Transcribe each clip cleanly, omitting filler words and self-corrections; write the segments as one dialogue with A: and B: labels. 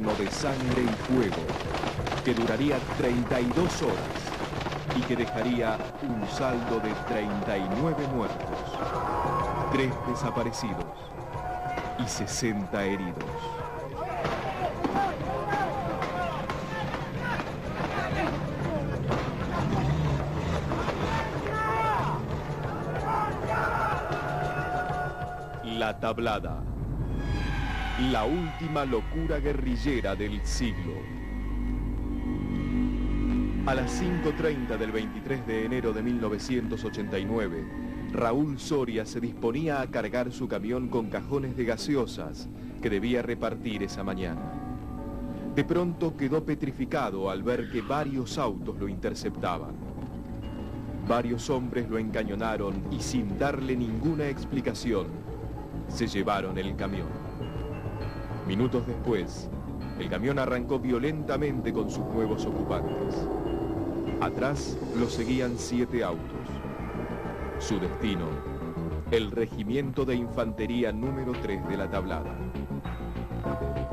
A: infierno de sangre y fuego, que duraría 32 horas y que dejaría un saldo de 39 muertos, 3 desaparecidos y 60 heridos. La Tablada, la última locura guerrillera del siglo. A las 5:30 del 23 de enero de 1989, Raúl Soria se disponía a cargar su camión con cajones de gaseosas que debía repartir esa mañana. De pronto quedó petrificado al ver que varios autos lo interceptaban. Varios hombres lo encañonaron y sin darle ninguna explicación, se llevaron el camión. Minutos después, el camión arrancó violentamente con sus nuevos ocupantes. Atrás lo seguían 7 autos. Su destino, el Regimiento de Infantería número 3 de la Tablada.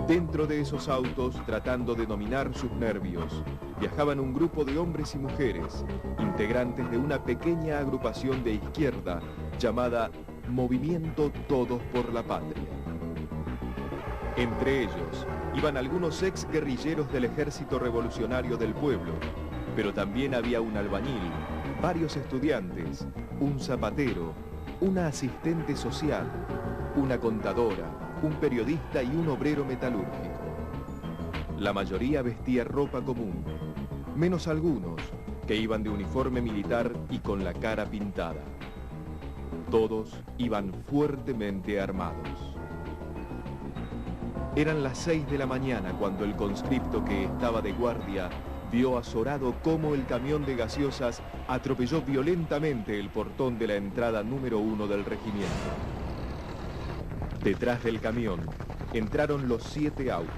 A: Dentro de esos autos, tratando de dominar sus nervios, viajaban un grupo de hombres y mujeres, integrantes de una pequeña agrupación de izquierda llamada Movimiento Todos por la Patria. Entre ellos iban algunos ex guerrilleros del Ejército Revolucionario del Pueblo, pero también había un albañil, varios estudiantes, un zapatero, una asistente social, una contadora, un periodista y un obrero metalúrgico. La mayoría vestía ropa común, menos algunos que iban de uniforme militar y con la cara pintada. Todos iban fuertemente armados. Eran las 6 de la mañana cuando el conscripto que estaba de guardia vio azorado cómo el camión de gaseosas atropelló violentamente el portón de la entrada número 1 del regimiento. Detrás del camión entraron los 7 autos.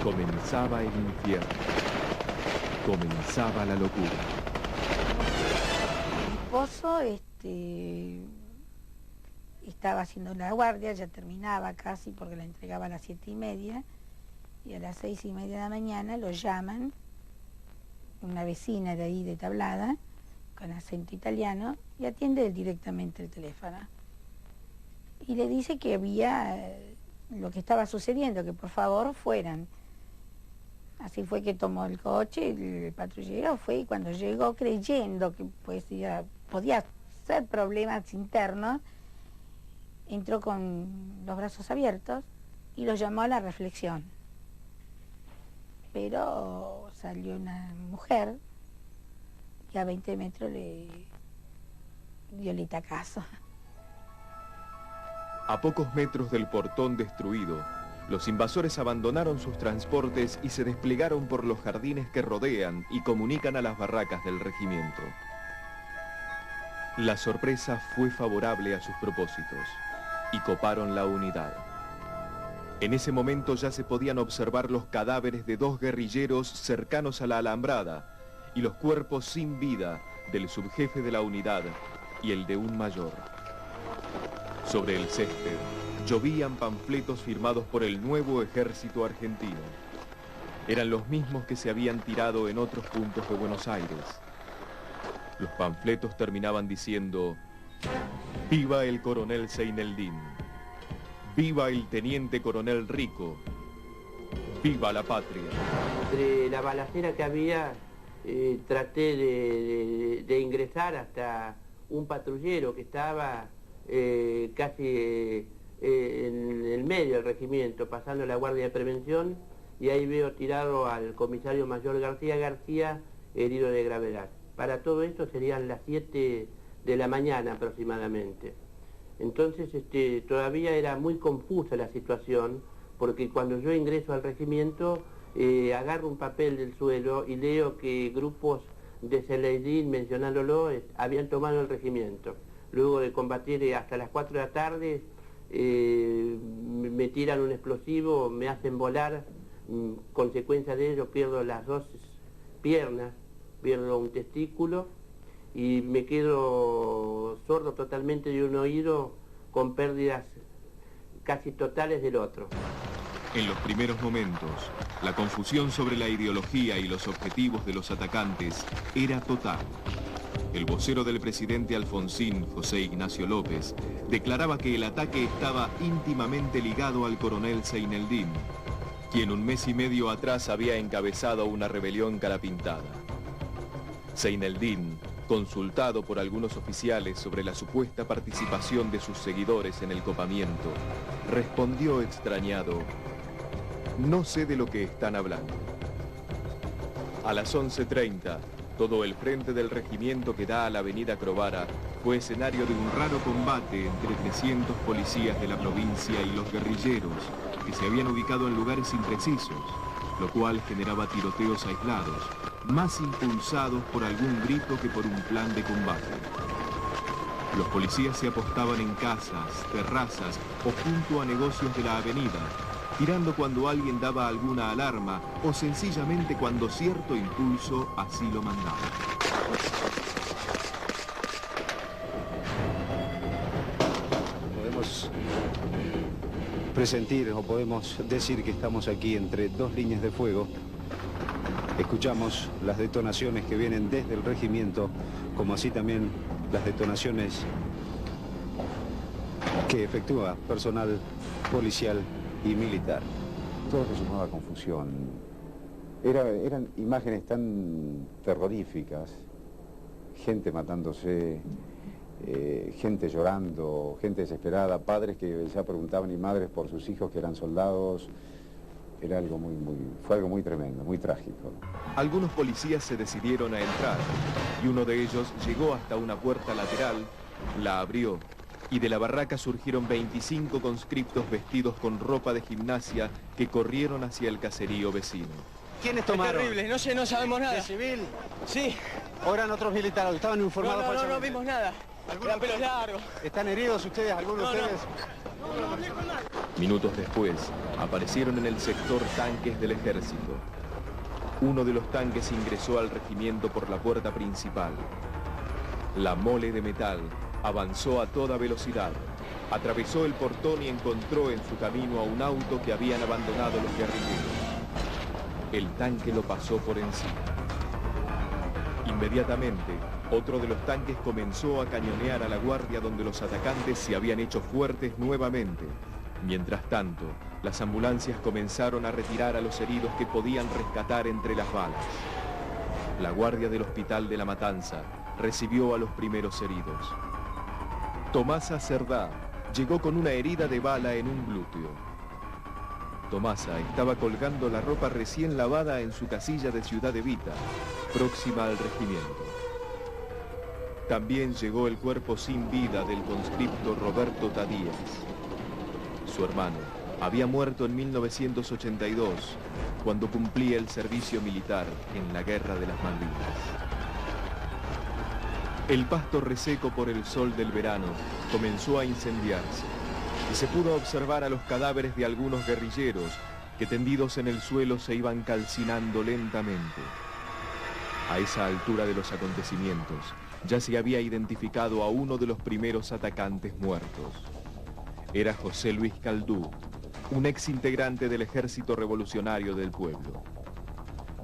A: Comenzaba el infierno. Comenzaba la locura.
B: Mi esposo estaba haciendo la guardia, ya terminaba casi porque la entregaba a las 7:30 y a las 6:30 de la mañana lo llaman, una vecina de ahí de Tablada, con acento italiano, y atiende él directamente el teléfono. Y le dice que había lo que estaba sucediendo, que por favor fueran. Así fue que tomó el coche, el patrullero fue, y cuando llegó creyendo que pues, podía ser problemas internos, entró con los brazos abiertos y los llamó a la reflexión. Pero salió una mujer y a 20 metros le dio el itacazo.
A: A pocos metros del portón destruido, los invasores abandonaron sus transportes y se desplegaron por los jardines que rodean y comunican a las barracas del regimiento. La sorpresa fue favorable a sus propósitos y coparon la unidad. En ese momento ya se podían observar los cadáveres de 2 guerrilleros cercanos a la alambrada y los cuerpos sin vida del subjefe de la unidad y el de un mayor. Sobre el césped llovían panfletos firmados por el nuevo ejército argentino. Eran los mismos que se habían tirado en otros puntos de Buenos Aires. Los panfletos terminaban diciendo: ¡Viva el coronel Seineldín! ¡Viva el teniente coronel Rico! ¡Viva la patria!
C: Entre la balacera que había, traté de ingresar hasta un patrullero que estaba casi en el medio del regimiento, pasando la guardia de prevención, y ahí veo tirado al comisario mayor García, herido de gravedad. Para todo esto serían las 7 de la mañana aproximadamente. Entonces todavía era muy confusa la situación, porque cuando yo ingreso al regimiento agarro un papel del suelo y leo que grupos de Seineldín, mencionándolo, habían tomado el regimiento. Luego de combatir hasta las 4 de la tarde, me tiran un explosivo, me hacen volar, consecuencia de ello pierdo las 2 piernas, pierdo un testículo y me quedo sordo totalmente de un oído, con pérdidas casi totales del otro.
A: En los primeros momentos, la confusión sobre la ideología y los objetivos de los atacantes era total. El vocero del presidente Alfonsín, José Ignacio López, declaraba que el ataque estaba íntimamente ligado al coronel Seineldin, quien un mes y medio atrás había encabezado una rebelión carapintada. Seineldin, consultado por algunos oficiales sobre la supuesta participación de sus seguidores en el copamiento, respondió extrañado: "No sé de lo que están hablando". A las 11:30, todo el frente del regimiento que da a la avenida Crovara fue escenario de un raro combate entre 300 policías de la provincia y los guerrilleros, que se habían ubicado en lugares imprecisos, lo cual generaba tiroteos aislados, más impulsados por algún grito que por un plan de combate. Los policías se apostaban en casas, terrazas o junto a negocios de la avenida, tirando cuando alguien daba alguna alarma o sencillamente cuando cierto impulso así lo mandaba.
D: Podemos presentir o podemos decir que estamos aquí entre dos líneas de fuego. Escuchamos las detonaciones que vienen desde el regimiento, como así también las detonaciones que efectúa personal policial y militar. Todo se sumaba a confusión. Eran imágenes tan terroríficas, gente matándose, gente llorando, gente desesperada, padres que ya preguntaban y madres por sus hijos que eran soldados. Era algo fue algo muy tremendo, muy trágico.
A: Algunos policías se decidieron a entrar y uno de ellos llegó hasta una puerta lateral, la abrió y de la barraca surgieron 25 conscriptos vestidos con ropa de gimnasia que corrieron hacia el caserío vecino.
E: ¿Quiénes tomaron?
F: Es terrible, no sabemos nada.
E: ¿De civil?
F: Sí.
E: ¿O eran otros militares? ¿Estaban informados?
F: No vimos nada. Eran pelos largos.
E: ¿Están heridos ustedes, algunos de ustedes?
A: Minutos después, aparecieron en el sector tanques del ejército. Uno de los tanques ingresó al regimiento por la puerta principal. La mole de metal avanzó a toda velocidad, atravesó el portón y encontró en su camino a un auto que habían abandonado los guerrilleros. El tanque lo pasó por encima. Inmediatamente, otro de los tanques comenzó a cañonear a la guardia donde los atacantes se habían hecho fuertes nuevamente. Mientras tanto, las ambulancias comenzaron a retirar a los heridos que podían rescatar entre las balas. La guardia del hospital de La Matanza recibió a los primeros heridos. Tomasa Cerdá llegó con una herida de bala en un glúteo. Tomasa estaba colgando la ropa recién lavada en su casilla de Ciudad Evita, próxima al regimiento. También llegó el cuerpo sin vida del conscripto Roberto Tadías. Su hermano había muerto en 1982, cuando cumplía el servicio militar en la Guerra de las Malvinas. El pasto reseco por el sol del verano comenzó a incendiarse y se pudo observar a los cadáveres de algunos guerrilleros que tendidos en el suelo se iban calcinando lentamente. A esa altura de los acontecimientos ya se había identificado a uno de los primeros atacantes muertos. Era José Luis Caldú, un ex integrante del Ejército Revolucionario del Pueblo.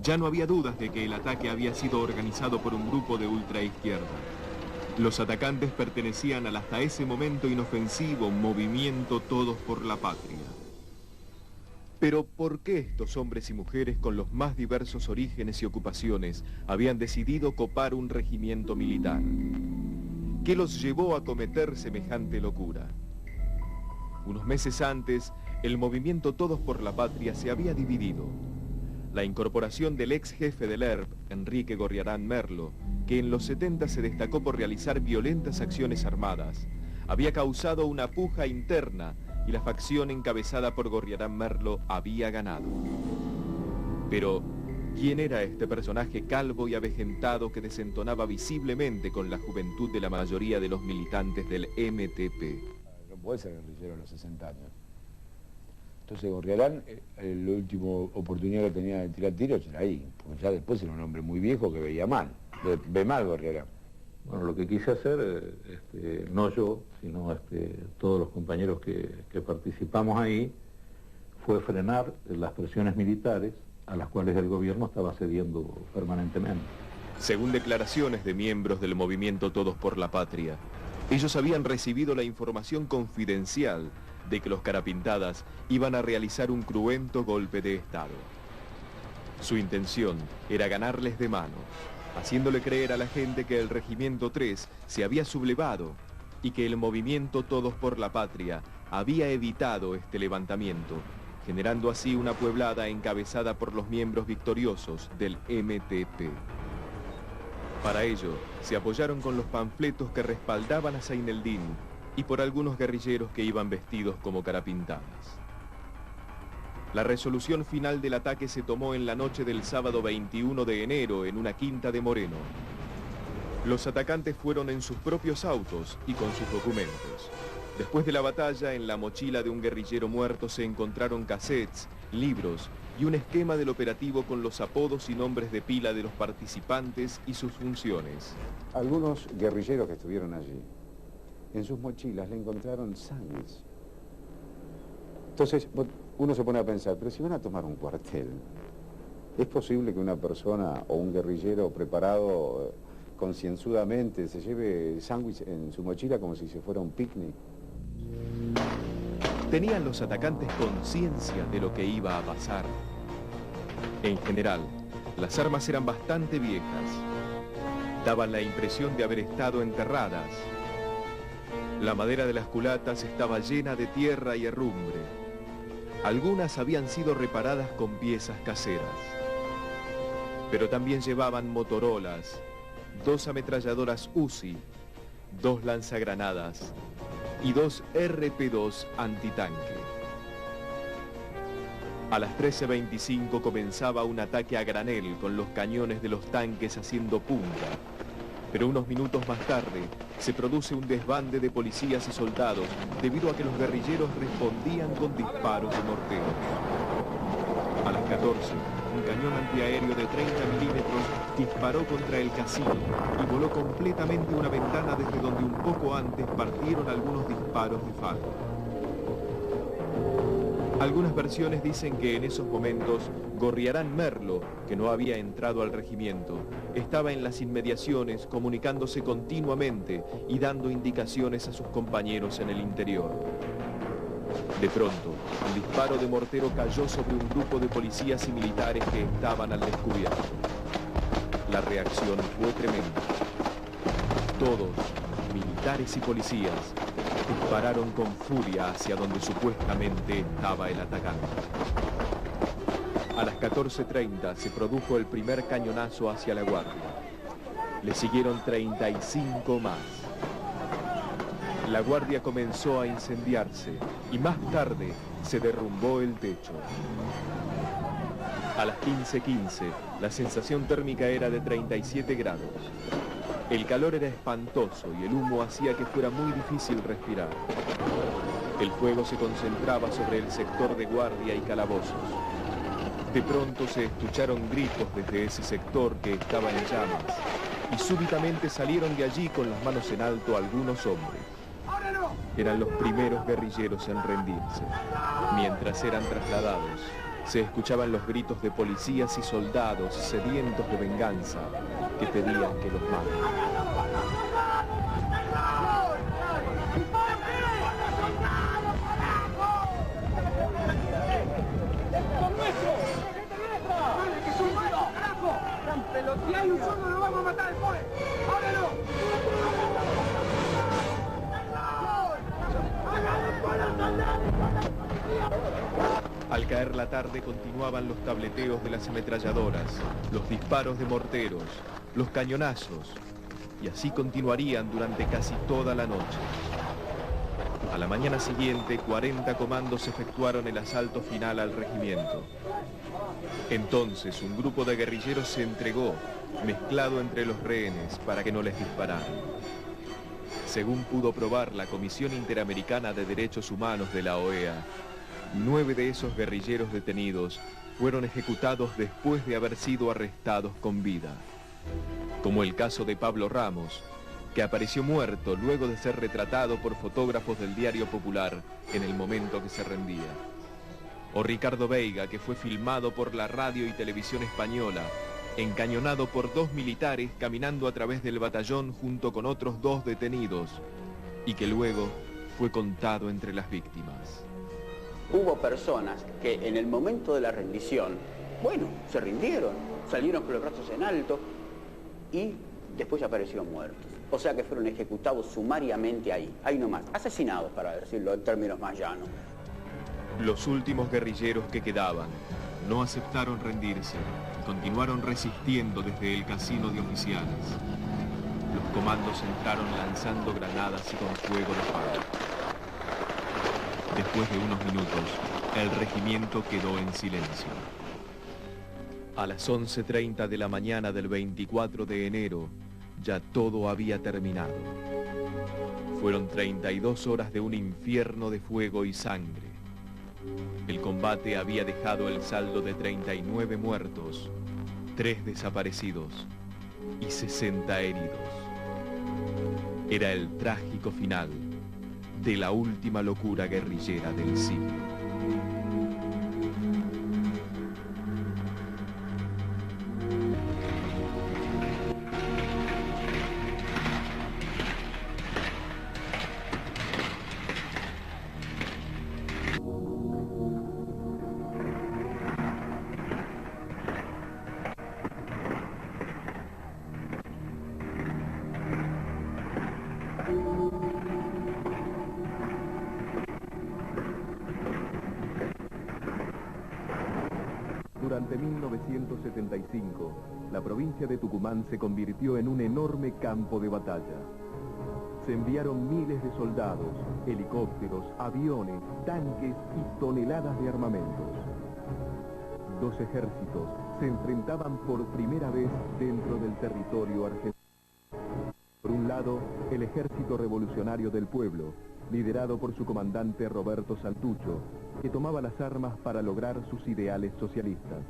A: Ya no había dudas de que el ataque había sido organizado por un grupo de ultraizquierda. Los atacantes pertenecían al hasta ese momento inofensivo movimiento Todos por la Patria. Pero ¿por qué estos hombres y mujeres con los más diversos orígenes y ocupaciones habían decidido copar un regimiento militar? ¿Qué los llevó a cometer semejante locura? Unos meses antes, el movimiento Todos por la Patria se había dividido. La incorporación del ex jefe del ERP, Enrique Gorriarán Merlo, que en los 70 se destacó por realizar violentas acciones armadas, había causado una puja interna y la facción encabezada por Gorriarán Merlo había ganado. Pero, ¿quién era este personaje calvo y avejentado que desentonaba visiblemente con la juventud de la mayoría de los militantes del MTP?
G: No puede ser guerrillero a los 60 años. Entonces Gorriarán, la última oportunidad que tenía de tirar tiros era ahí, porque ya después era un hombre muy viejo que veía mal, ve mal Gorriarán.
H: Bueno, lo que quise hacer, no yo, sino todos los compañeros que participamos ahí, fue frenar las presiones militares a las cuales el gobierno estaba cediendo permanentemente.
A: Según declaraciones de miembros del movimiento Todos por la Patria, ellos habían recibido la información confidencial de que los carapintadas iban a realizar un cruento golpe de Estado. Su intención era ganarles de mano, haciéndole creer a la gente que el Regimiento 3 se había sublevado y que el movimiento Todos por la Patria había evitado este levantamiento, generando así una pueblada encabezada por los miembros victoriosos del MTP. Para ello, se apoyaron con los panfletos que respaldaban a Zaineldin y por algunos guerrilleros que iban vestidos como carapintadas. La resolución final del ataque se tomó en la noche del sábado 21 de enero en una quinta de Moreno. Los atacantes fueron en sus propios autos y con sus documentos. Después de la batalla, en la mochila de un guerrillero muerto se encontraron cassettes, libros y un esquema del operativo con los apodos y nombres de pila de los participantes y sus funciones.
D: Algunos guerrilleros que estuvieron allí, en sus mochilas le encontraron sándwich. Entonces uno se pone a pensar, pero si van a tomar un cuartel, ¿es posible que una persona o un guerrillero preparado concienzudamente se lleve sándwich en su mochila como si se fuera un picnic?
A: ¿Tenían los atacantes conciencia de lo que iba a pasar? En general, las armas eran bastante viejas. Daban la impresión de haber estado enterradas. La madera de las culatas estaba llena de tierra y herrumbre. Algunas habían sido reparadas con piezas caseras. Pero también llevaban motorolas, 2 ametralladoras Uzi, 2 lanzagranadas y 2 RP2 antitanque. A las 13:25 comenzaba un ataque a granel con los cañones de los tanques haciendo punta. Pero unos minutos más tarde se produce un desbande de policías y soldados debido a que los guerrilleros respondían con disparos de morteros. A las 14, un cañón antiaéreo de 30 milímetros disparó contra el casino y voló completamente una ventana desde donde un poco antes partieron algunos disparos de FARC. Algunas versiones dicen que en esos momentos Gorriarán Merlo, que no había entrado al regimiento, estaba en las inmediaciones comunicándose continuamente y dando indicaciones a sus compañeros en el interior. De pronto, un disparo de mortero cayó sobre un grupo de policías y militares que estaban al descubierto. La reacción fue tremenda. Todos, militares y policías, dispararon con furia hacia donde supuestamente estaba el atacante. A las 14:30 se produjo el primer cañonazo hacia la guardia. Le siguieron 35 más. La guardia comenzó a incendiarse y más tarde se derrumbó el techo. A las 15:15 la sensación térmica era de 37 grados. El calor era espantoso y el humo hacía que fuera muy difícil respirar. El fuego se concentraba sobre el sector de guardia y calabozos. De pronto se escucharon gritos desde ese sector que estaba en llamas y súbitamente salieron de allí con las manos en alto algunos hombres. Eran los primeros guerrilleros en rendirse. Mientras eran trasladados, se escuchaban los gritos de policías y soldados sedientos de venganza que pedían que los maten. Al caer la tarde continuaban los tableteos de las ametralladoras, los disparos de morteros, los cañonazos, y así continuarían durante casi toda la noche. A la mañana siguiente, 40 comandos efectuaron el asalto final al regimiento. Entonces, un grupo de guerrilleros se entregó, mezclado entre los rehenes, para que no les dispararan. Según pudo probar la Comisión Interamericana de Derechos Humanos de la OEA, 9 de esos guerrilleros detenidos fueron ejecutados después de haber sido arrestados con vida. Como el caso de Pablo Ramos, que apareció muerto luego de ser retratado por fotógrafos del Diario Popular en el momento que se rendía. O Ricardo Veiga, que fue filmado por la radio y televisión española, encañonado por 2 militares caminando a través del batallón junto con otros 2 detenidos, y que luego fue contado entre las víctimas.
I: Hubo personas que en el momento de la rendición, bueno, se rindieron, salieron con los brazos en alto y después aparecieron muertos. O sea que fueron ejecutados sumariamente ahí nomás, asesinados, para decirlo en términos más llanos.
A: Los últimos guerrilleros que quedaban no aceptaron rendirse y continuaron resistiendo desde el casino de oficiales. Los comandos entraron lanzando granadas y con fuego de palo. Después de unos minutos, el regimiento quedó en silencio. A las 11:30 de la mañana del 24 de enero, ya todo había terminado. Fueron 32 horas de un infierno de fuego y sangre. El combate había dejado el saldo de 39 muertos, 3 desaparecidos y 60 heridos. Era el trágico final de la última locura guerrillera del siglo. Durante 1975, la provincia de Tucumán se convirtió en un enorme campo de batalla. Se enviaron miles de soldados, helicópteros, aviones, tanques y toneladas de armamentos. 2 ejércitos se enfrentaban por primera vez dentro del territorio argentino. Por un lado, el Ejército Revolucionario del Pueblo, liderado por su comandante Roberto Saltucho, que tomaba las armas para lograr sus ideales socialistas.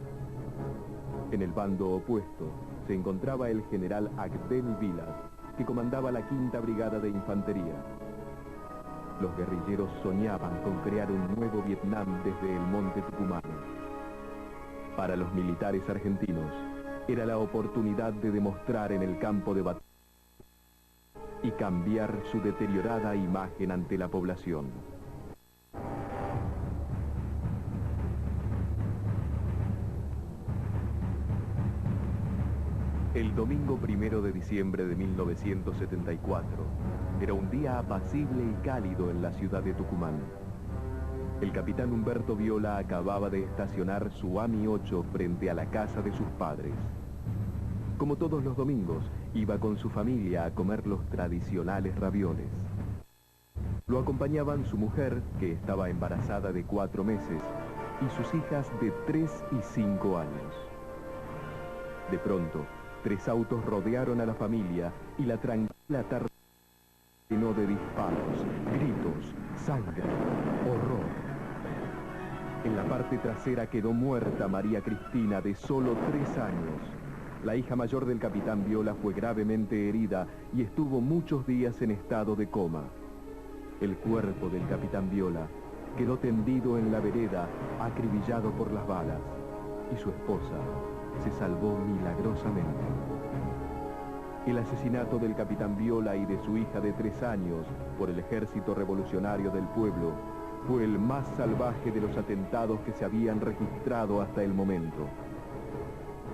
A: En el bando opuesto se encontraba el general Agdeni Vilas, que comandaba la 5ª Brigada de Infantería. Los guerrilleros soñaban con crear un nuevo Vietnam desde el monte Tucumán. Para los militares argentinos, era la oportunidad de demostrar en el campo de batalla y cambiar su deteriorada imagen ante la población. El domingo 1 de diciembre de 1974 era un día apacible y cálido en la ciudad de Tucumán. El capitán Humberto Viola acababa de estacionar su AMI 8 frente a la casa de sus padres. Como todos los domingos, iba con su familia a comer los tradicionales ravioles. Lo acompañaban su mujer, que estaba embarazada de 4 meses, y sus hijas de 3 y 5 años. De pronto, 3 autos rodearon a la familia y la tranquila tarde llenó de disparos, gritos, sangre, horror. En la parte trasera quedó muerta María Cristina, de solo 3 años. La hija mayor del capitán Viola fue gravemente herida y estuvo muchos días en estado de coma. El cuerpo del capitán Viola quedó tendido en la vereda, acribillado por las balas, y su esposa se salvó milagrosamente. El asesinato del capitán Viola y de su hija de 3 años por el Ejército Revolucionario del Pueblo fue el más salvaje de los atentados que se habían registrado hasta el momento.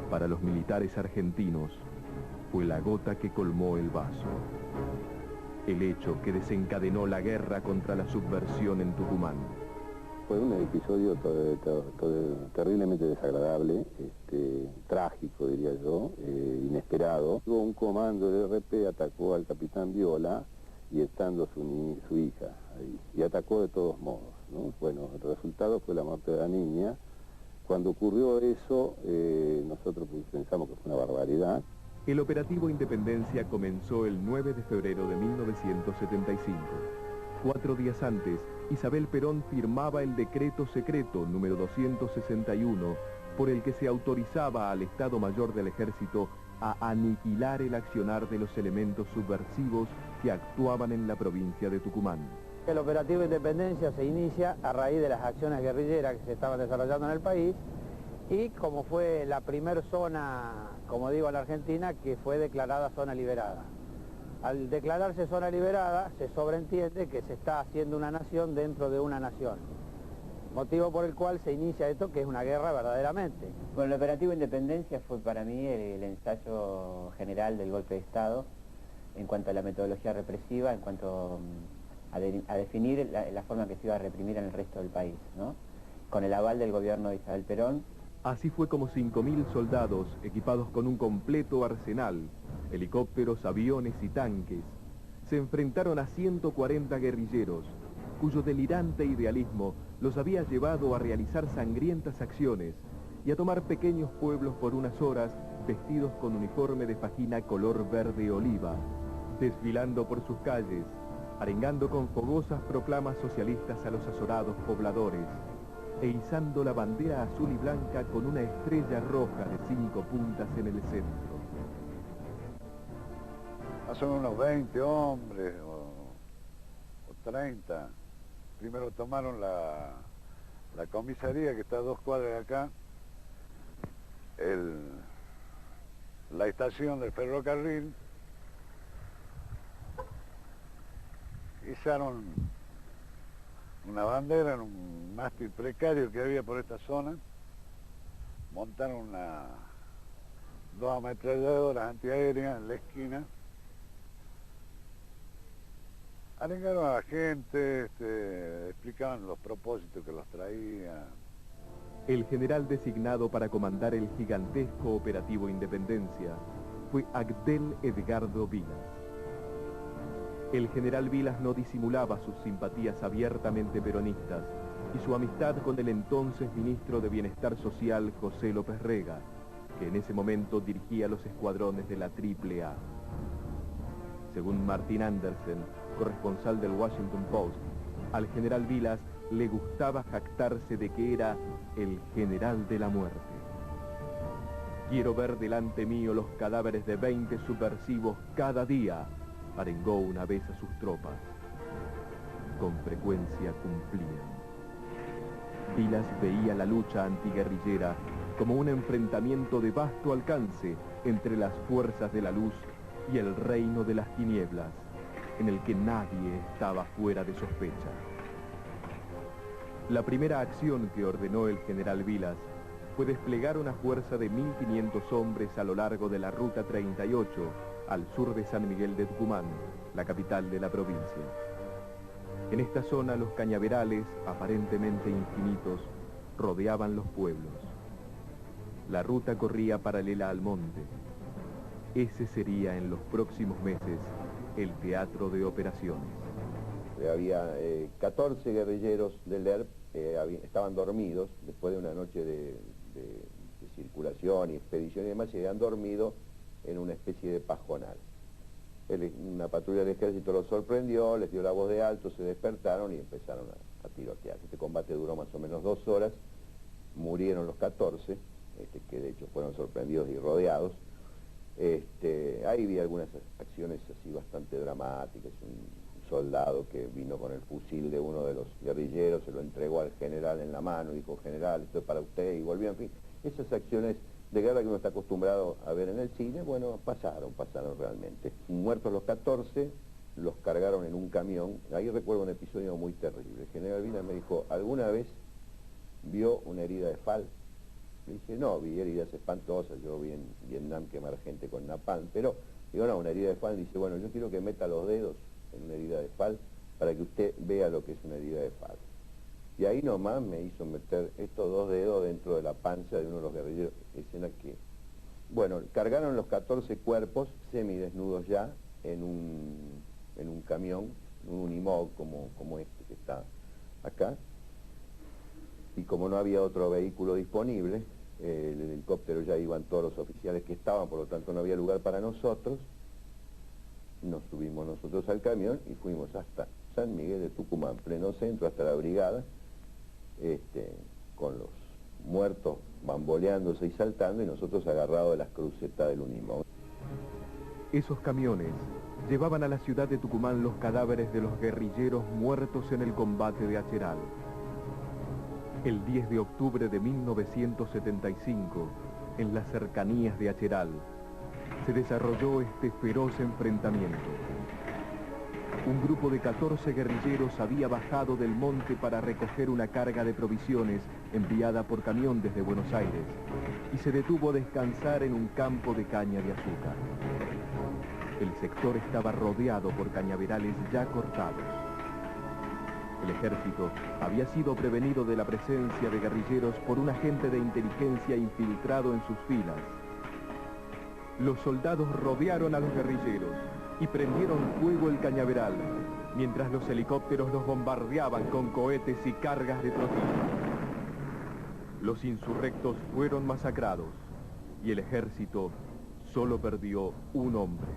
A: Para los militares argentinos, fue la gota que colmó el vaso. El hecho que desencadenó la guerra contra la subversión en Tucumán.
J: Fue un episodio terriblemente desagradable, trágico diría yo, inesperado. Hubo un comando del RP, atacó al capitán Viola y estando su hija ahí, y atacó de todos modos, ¿no? Bueno, el resultado fue la muerte de la niña. Cuando ocurrió eso, nosotros pensamos que fue una barbaridad.
A: El operativo Independencia comenzó el 9 de febrero de 1975. 4 días antes, Isabel Perón firmaba el decreto secreto número 261, por el que se autorizaba al Estado Mayor del Ejército a aniquilar el accionar de los elementos subversivos que actuaban en la provincia de Tucumán.
K: El operativo Independencia se inicia a raíz de las acciones guerrilleras que se estaban desarrollando en el país y como fue la primer zona, como digo, en la Argentina, que fue declarada zona liberada. Al declararse zona liberada, se sobreentiende que se está haciendo una nación dentro de una nación. Motivo por el cual se inicia esto, que es una guerra verdaderamente.
L: Bueno, el operativo Independencia fue para mí el ensayo general del golpe de Estado en cuanto a la metodología represiva, en cuanto a definir la forma que se iba a reprimir en el resto del país, ¿no? Con el aval del gobierno de Isabel Perón.
A: Así fue como 5.000 soldados, equipados con un completo arsenal, helicópteros, aviones y tanques, se enfrentaron a 140 guerrilleros, cuyo delirante idealismo los había llevado a realizar sangrientas acciones y a tomar pequeños pueblos por unas horas vestidos con uniforme de fajina color verde oliva, desfilando por sus calles, arengando con fogosas proclamas socialistas a los azorados pobladores e izando la bandera azul y blanca con una estrella roja de 5 puntas en el centro.
M: Son unos 20 hombres o 30. Primero tomaron la comisaría que está a 2 cuadras de acá, la estación del ferrocarril, izaron una bandera en un mástil precario que había por esta zona, montaron 2 ametralladoras antiaéreas en la esquina, arengaron a la gente, explicaban los propósitos que los traían.
A: El general designado para comandar el gigantesco operativo Independencia fue Agdel Edgardo Vilas. El general Vilas no disimulaba sus simpatías abiertamente peronistas y su amistad con el entonces ministro de Bienestar Social José López Rega, que en ese momento dirigía los escuadrones de la AAA. Según Martin Andersen, corresponsal del Washington Post, al general Vilas le gustaba jactarse de que era el general de la muerte. Quiero ver delante mío los cadáveres de 20 subversivos cada día, arengó una vez a sus tropas. Con frecuencia cumplían. Vilas veía la lucha antiguerrillera como un enfrentamiento de vasto alcance entre las fuerzas de la luz y el reino de las tinieblas, en el que nadie estaba fuera de sospecha. La primera acción que ordenó el general Vilas fue desplegar una fuerza de 1.500 hombres a lo largo de la Ruta 38, al sur de San Miguel de Tucumán, la capital de la provincia. En esta zona los cañaverales, aparentemente infinitos, rodeaban los pueblos. La ruta corría paralela al monte. Ese sería en los próximos meses el teatro de operaciones.
N: Había 14 guerrilleros del ERP, estaban dormidos después de una noche de circulación y expedición y demás, y habían dormido en una especie de pajonal. Una patrulla del ejército los sorprendió, les dio la voz de alto, se despertaron y empezaron a tirotear. Este combate duró más o menos 2 horas, murieron los 14, que de hecho fueron sorprendidos y rodeados. Ahí vi algunas acciones así bastante dramáticas. Un soldado que vino con el fusil de uno de los guerrilleros, se lo entregó al general en la mano y dijo: general, esto es para usted, y volvió, en fin. Esas acciones de guerra que uno está acostumbrado a ver en el cine, bueno, pasaron realmente. Muertos los 14, los cargaron en un camión. Ahí recuerdo un episodio muy terrible. El general Vilas me dijo: ¿alguna vez vio una herida de FAL? Le dije: no, vi heridas espantosas, yo vi en Vietnam quemar gente con napalm, pero digo, no, una herida de FAL. Dice: bueno, yo quiero que meta los dedos en una herida de FAL para que usted vea lo que es una herida de FAL. Y ahí nomás me hizo meter estos 2 dedos dentro de la panza de uno de los guerrilleros, escena que... Bueno, cargaron los 14 cuerpos semidesnudos ya en un camión, un Unimog como este que está acá, y como no había otro vehículo disponible, el helicóptero ya iban todos los oficiales que estaban, por lo tanto no había lugar para nosotros. Nos subimos nosotros al camión y fuimos hasta San Miguel de Tucumán, pleno centro, hasta la brigada, con los muertos bamboleándose y saltando, y nosotros agarrados de las crucetas del Unimog.
A: Esos camiones, llevaban a la ciudad de Tucumán los cadáveres de los guerrilleros muertos en el combate de Acheral. El 10 de octubre de 1975, en las cercanías de Acheral, se desarrolló este feroz enfrentamiento. Un grupo de 14 guerrilleros había bajado del monte para recoger una carga de provisiones enviada por camión desde Buenos Aires y se detuvo a descansar en un campo de caña de azúcar. El sector estaba rodeado por cañaverales ya cortados. El ejército había sido prevenido de la presencia de guerrilleros por un agente de inteligencia infiltrado en sus filas. Los soldados rodearon a los guerrilleros y prendieron fuego el cañaveral, mientras los helicópteros los bombardeaban con cohetes y cargas de trotina. Los insurrectos fueron masacrados y el ejército solo perdió un hombre.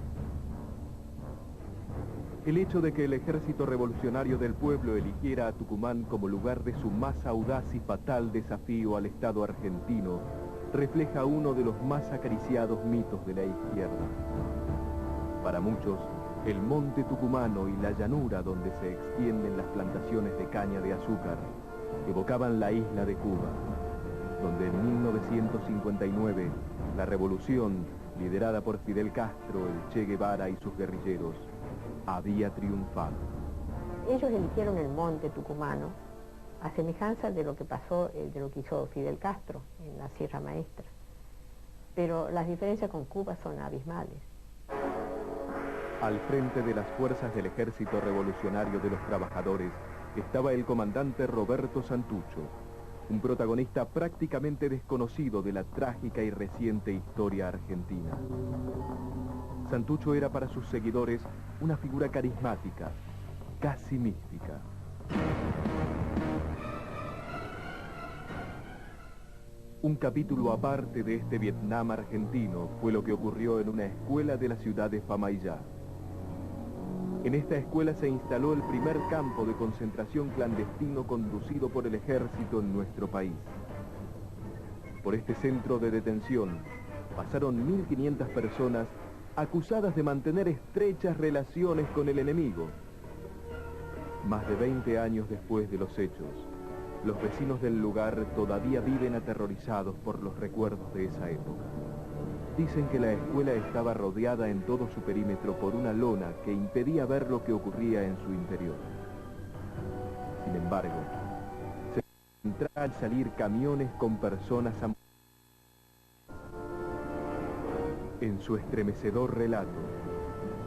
A: El hecho de que el Ejército Revolucionario del Pueblo eligiera a Tucumán como lugar de su más audaz y fatal desafío al Estado argentino refleja uno de los más acariciados mitos de la izquierda. Para muchos, el monte tucumano y la llanura donde se extienden las plantaciones de caña de azúcar evocaban la isla de Cuba, donde en 1959 la revolución, liderada por Fidel Castro, el Che Guevara y sus guerrilleros, había triunfado.
O: Ellos eligieron el monte tucumano a semejanza de lo que pasó, de lo que hizo Fidel Castro en la Sierra Maestra. Pero las diferencias con Cuba son abismales.
A: Al frente de las fuerzas del Ejército Revolucionario de los Trabajadores estaba el comandante Roberto Santucho, un protagonista prácticamente desconocido de la trágica y reciente historia argentina. Santucho era para sus seguidores una figura carismática, casi mística. Un capítulo aparte de este Vietnam argentino fue lo que ocurrió en una escuela de la ciudad de Famaillá. En esta escuela se instaló el primer campo de concentración clandestino conducido por el ejército en nuestro país. Por este centro de detención pasaron 1.500 personas acusadas de mantener estrechas relaciones con el enemigo. Más de 20 años después de los hechos, los vecinos del lugar todavía viven aterrorizados por los recuerdos de esa época. Dicen que la escuela estaba rodeada en todo su perímetro por una lona que impedía ver lo que ocurría en su interior. Sin embargo, se encontraban al salir camiones con personas a... En su estremecedor relato,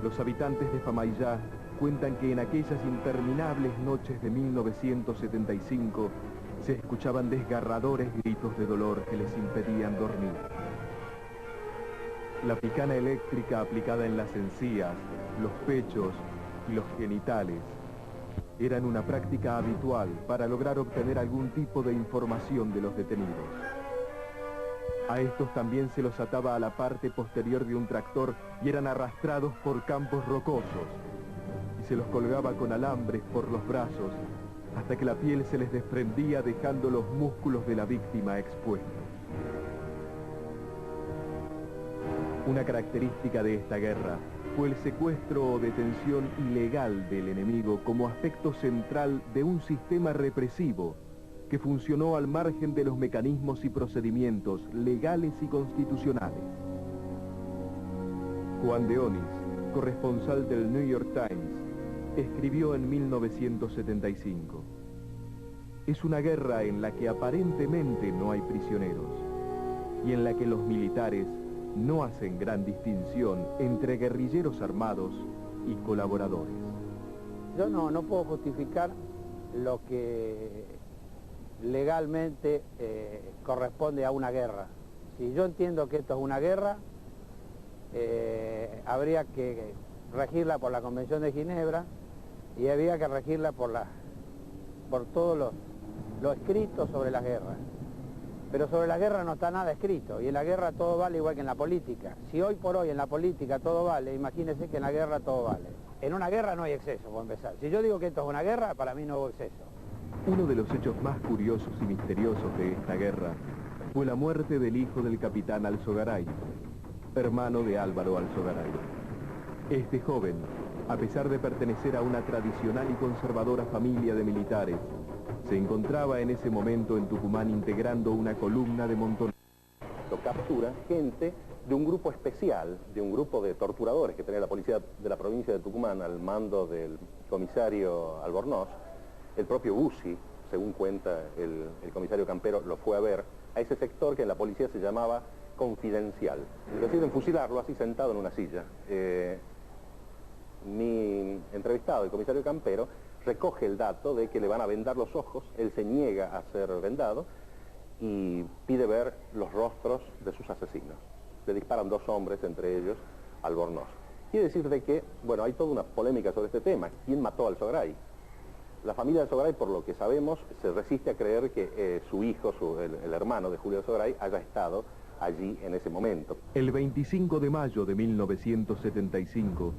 A: los habitantes de Famaillá cuentan que en aquellas interminables noches de 1975 se escuchaban desgarradores gritos de dolor que les impedían dormir. La picana eléctrica aplicada en las encías, los pechos y los genitales eran una práctica habitual para lograr obtener algún tipo de información de los detenidos. A estos también se los ataba a la parte posterior de un tractor y eran arrastrados por campos rocosos, y se los colgaba con alambres por los brazos hasta que la piel se les desprendía dejando los músculos de la víctima expuestos. Una característica de esta guerra fue el secuestro o detención ilegal del enemigo como aspecto central de un sistema represivo que funcionó al margen de los mecanismos y procedimientos legales y constitucionales. Juan de Onís, corresponsal del New York Times, escribió en 1975: es una guerra en la que aparentemente no hay prisioneros y en la que los militares no hacen gran distinción entre guerrilleros armados y colaboradores.
K: Yo no puedo justificar lo que legalmente corresponde a una guerra. Si yo entiendo que esto es una guerra, habría que regirla por la Convención de Ginebra y habría que regirla por todo lo escrito sobre las guerras. Pero sobre la guerra no está nada escrito, y en la guerra todo vale igual que en la política. Si hoy por hoy en la política todo vale, imagínense que en la guerra todo vale. En una guerra no hay exceso, por empezar. Si yo digo que esto es una guerra, para mí no hubo exceso.
A: Uno de los hechos más curiosos y misteriosos de esta guerra fue la muerte del hijo del capitán Alzogaray, hermano de Álvaro Alzogaray. Este joven, a pesar de pertenecer a una tradicional y conservadora familia de militares, se encontraba en ese momento en Tucumán integrando una columna de montoneros.
P: Lo captura gente de un grupo especial, de un grupo de torturadores que tenía la policía de la provincia de Tucumán al mando del comisario Albornoz. El propio Bussi, según cuenta el comisario Campero, lo fue a ver a ese sector que en la policía se llamaba confidencial. Deciden fusilarlo así sentado en una silla. Mi entrevistado, el comisario Campero, recoge el dato de que le van a vendar los ojos, él se niega a ser vendado y pide ver los rostros de sus asesinos. Le disparan 2 hombres, entre ellos Albornoz. Quiere decir de que, bueno, hay toda una polémica sobre este tema. ¿Quién mató al Sogray? La familia de Sogray, por lo que sabemos, se resiste a creer que su hijo, el hermano de Julio Sogray, haya estado allí en ese momento.
A: El 25 de mayo de 1975,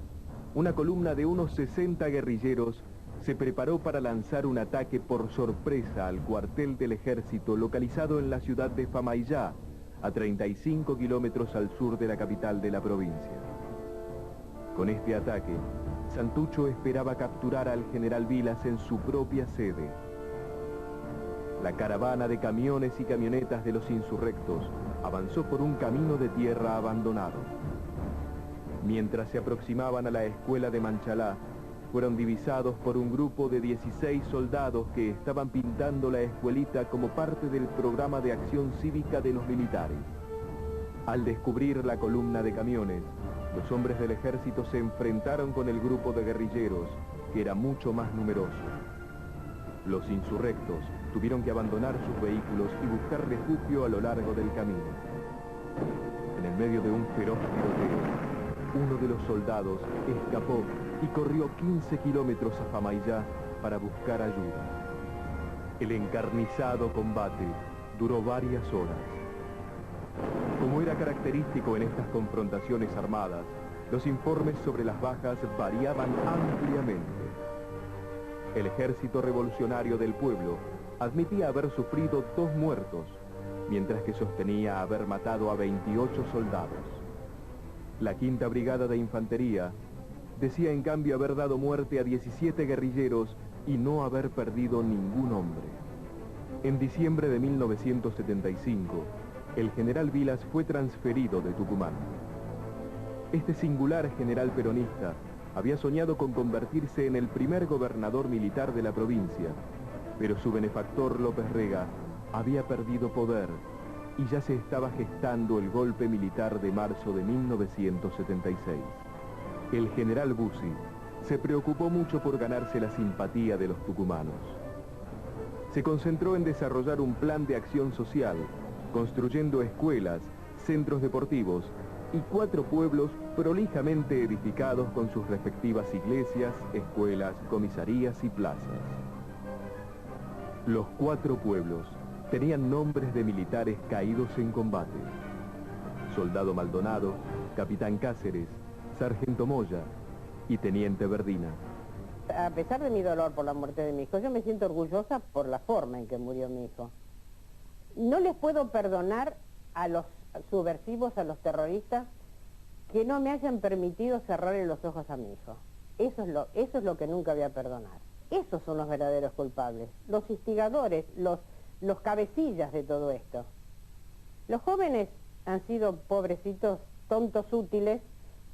A: una columna de unos 60 guerrilleros se preparó para lanzar un ataque por sorpresa al cuartel del ejército localizado en la ciudad de Famaillá, a 35 kilómetros al sur de la capital de la provincia. Con este ataque, Santucho esperaba capturar al general Vilas en su propia sede. La caravana de camiones y camionetas de los insurrectos avanzó por un camino de tierra abandonado. Mientras se aproximaban a la escuela de Manchalá, fueron divisados por un grupo de 16 soldados que estaban pintando la escuelita como parte del programa de acción cívica de los militares. Al descubrir la columna de camiones, los hombres del ejército se enfrentaron con el grupo de guerrilleros, que era mucho más numeroso. Los insurrectos tuvieron que abandonar sus vehículos y buscar refugio a lo largo del camino. En el medio de un feroz tiroteo, uno de los soldados escapó y corrió 15 kilómetros a Famaillá para buscar ayuda. El encarnizado combate duró varias horas. Como era característico en estas confrontaciones armadas, los informes sobre las bajas variaban ampliamente. El Ejército Revolucionario del Pueblo admitía haber sufrido 2 muertos, mientras que sostenía haber matado a 28 soldados. La Quinta Brigada de Infantería decía en cambio haber dado muerte a 17 guerrilleros y no haber perdido ningún hombre. En diciembre de 1975, el general Vilas fue transferido de Tucumán. Este singular general peronista había soñado con convertirse en el primer gobernador militar de la provincia, pero su benefactor López Rega había perdido poder y ya se estaba gestando el golpe militar de marzo de 1976. El general Bussi se preocupó mucho por ganarse la simpatía de los tucumanos. Se concentró en desarrollar un plan de acción social, construyendo escuelas, centros deportivos y 4 pueblos prolijamente edificados con sus respectivas iglesias, escuelas, comisarías y plazas. Los 4 pueblos tenían nombres de militares caídos en combate: Soldado Maldonado, Capitán Cáceres, Sargento Moya y Teniente Verdina.
Q: A pesar de mi dolor por la muerte de mi hijo, yo me siento orgullosa por la forma en que murió mi hijo. No les puedo perdonar a los subversivos, a los terroristas, que no me hayan permitido cerrarle los ojos a mi hijo. Eso es lo que nunca voy a perdonar. Esos son los verdaderos culpables, los instigadores, los cabecillas de todo esto. Los jóvenes han sido pobrecitos, tontos útiles,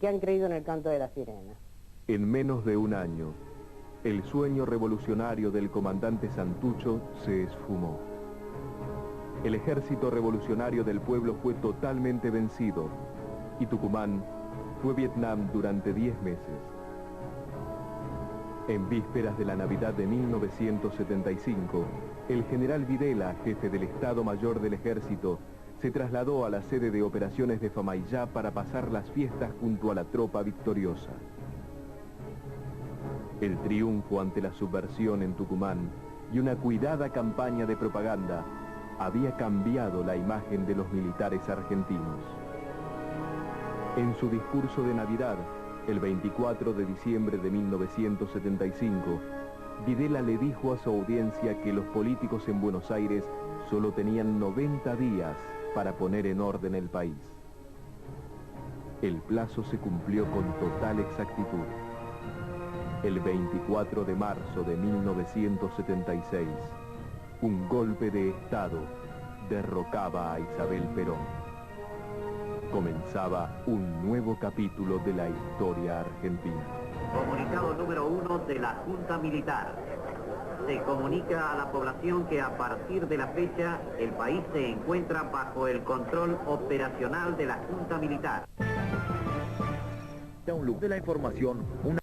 Q: que han creído en el canto de la sirena.
A: En menos de un año, el sueño revolucionario del comandante Santucho se esfumó. El Ejército Revolucionario del Pueblo fue totalmente vencido y Tucumán fue Vietnam durante 10 meses. En vísperas de la Navidad de 1975, el general Videla, jefe del Estado Mayor del Ejército, se trasladó a la sede de operaciones de Famaillá para pasar las fiestas junto a la tropa victoriosa. El triunfo ante la subversión en Tucumán y una cuidada campaña de propaganda había cambiado la imagen de los militares argentinos. En su discurso de Navidad, el 24 de diciembre de 1975, Videla le dijo a su audiencia que los políticos en Buenos Aires solo tenían 90 días para poner en orden el país. El plazo se cumplió con total exactitud. El 24 de marzo de 1976, un golpe de Estado derrocaba a Isabel Perón. Comenzaba un nuevo capítulo de la historia argentina.
R: Comunicado número 1 de la Junta Militar. Se comunica a la población que a partir de la fecha el país se encuentra bajo el control operacional de la Junta Militar.
S: De la información, una